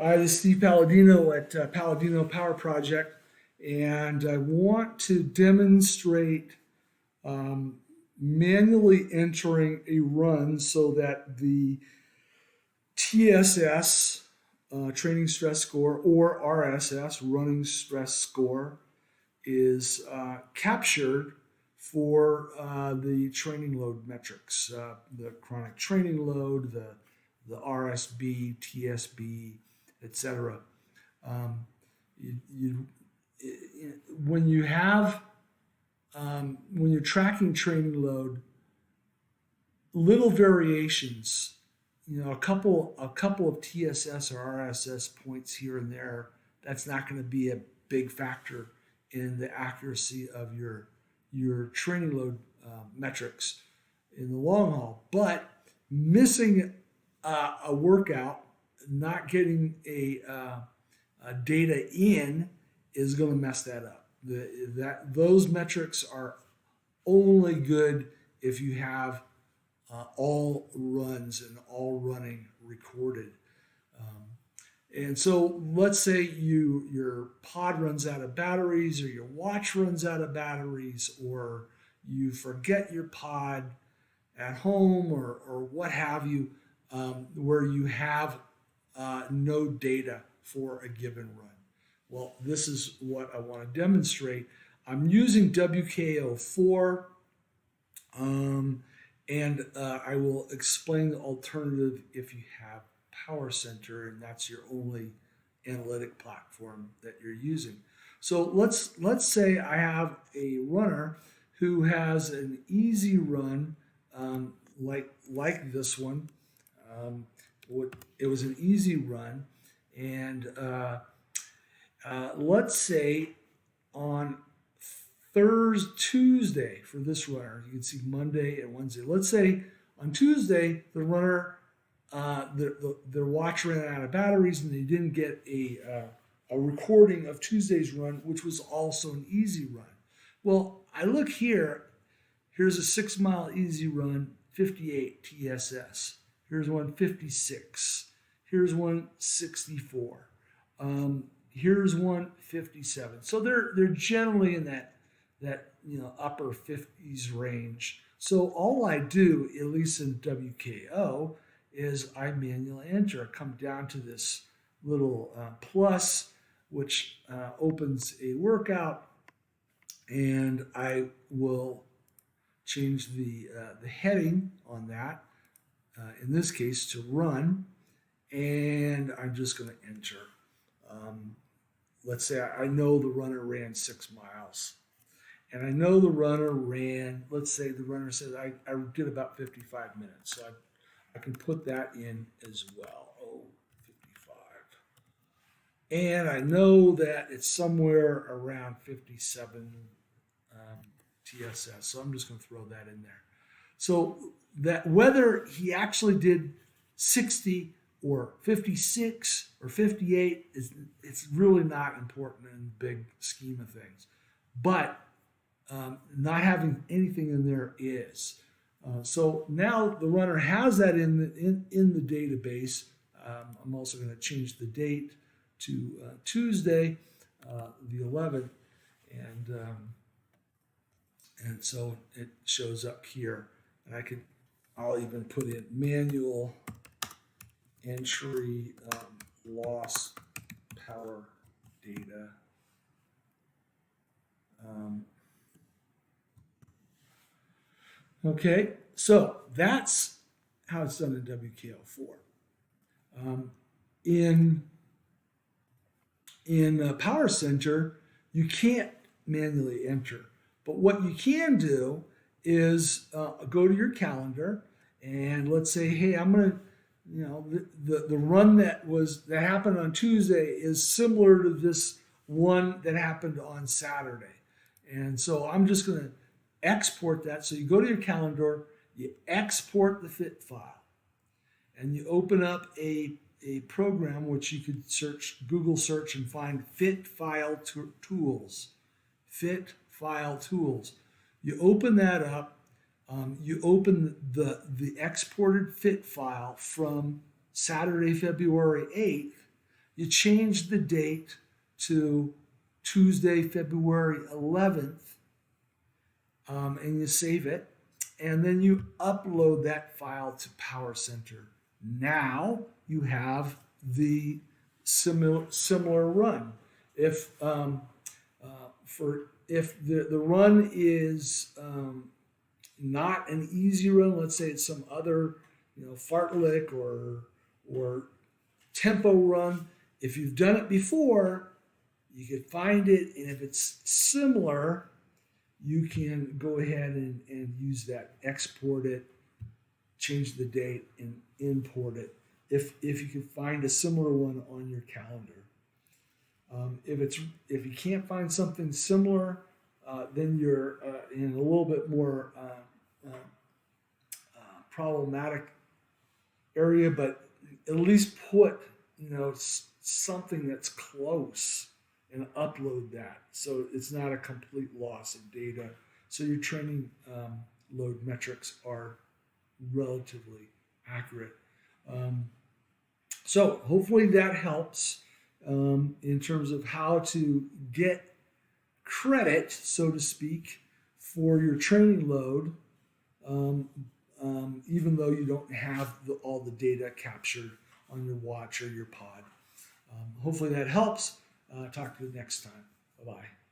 Hi, this is Steve Palladino at Palladino Power Project, and I want to demonstrate um, manually entering a run so that the TSS, training stress score, or RSS, running stress score, is captured for the training load metrics, the chronic training load, the RSB, TSB, etc. Um, you, when you have when you're tracking training load, little variations, a couple of TSS or RSS points here and there, that's not going to be a big factor in the accuracy of your training load metrics in the long haul. But missing a workout, not getting a data in, is going to mess that up. Those metrics are only good if you have all runs and all running recorded. Um, and so let's say your pod runs out of batteries, or your watch runs out of batteries, or you forget your pod at home, or what have you, where you have no data for a given run. Well, this is what I want to demonstrate. I'm using WKO4, um, and I will explain the alternative if you have PowerCenter and that's your only analytic platform that you're using. So let's say I have a runner who has an easy run, like this one. Um, it was an easy run, and let's say on Tuesday for this runner, you can see Monday and Wednesday. Let's say on Tuesday the runner, their watch ran out of batteries and they didn't get a recording of Tuesday's run, which was also an easy run. Well, I look here. Here's a 6 mile easy run, 58 TSS. Here's one 56. Here's one 64. Here's one 57. So they're generally in that upper 50s range. So all I do, at least in WKO, is I manually enter. I come down to this little plus, which opens a workout, and I will change the heading on that. In this case, to run, and I'm just going to enter. Um, let's say I know the runner ran 6 miles. And I know the runner ran, let's say the runner says I did about 55 minutes. So I can put that in as well. Oh, 55. And I know that it's somewhere around 57 TSS. So I'm just going to throw that in there. So that whether he actually did 60 or 56 or 58 it's really not important in the big scheme of things. But not having anything in there is. So now the runner has that in the database. I'm also going to change the date to Tuesday, the 11th, and so it shows up here. And I'll even put in manual entry loss power data. Okay, so that's how it's done in WKO4. In PowerCenter, you can't manually enter, but what you can do is go to your calendar and let's say, hey, I'm gonna, the run that happened on Tuesday is similar to this one that happened on Saturday, and so I'm just gonna export that. So you go to your calendar, you export the fit file, and you open up a program which you could Google search and find fit file tools. Fit file tools. You open that up. You open the exported fit file from Saturday, February 8th. You change the date to Tuesday, February 11th, and you save it, and then you upload that file to PowerCenter. Now you have the similar run. If if the run is not an easy run, let's say it's some other fartlek or tempo run. If you've done it before, you can find it, and if it's similar, you can go ahead and use that, export it, change the date, and import it if you can find a similar one on your calendar. If you can't find something similar, then you're in a little bit more problematic area, but at least put something that's close and upload that, so it's not a complete loss of data, so your training load metrics are relatively accurate. So hopefully that helps in terms of how to get credit, so to speak, for your training load, even though you don't have all the data captured on your watch or your pod. Hopefully that helps. Talk to you next time. Bye-bye.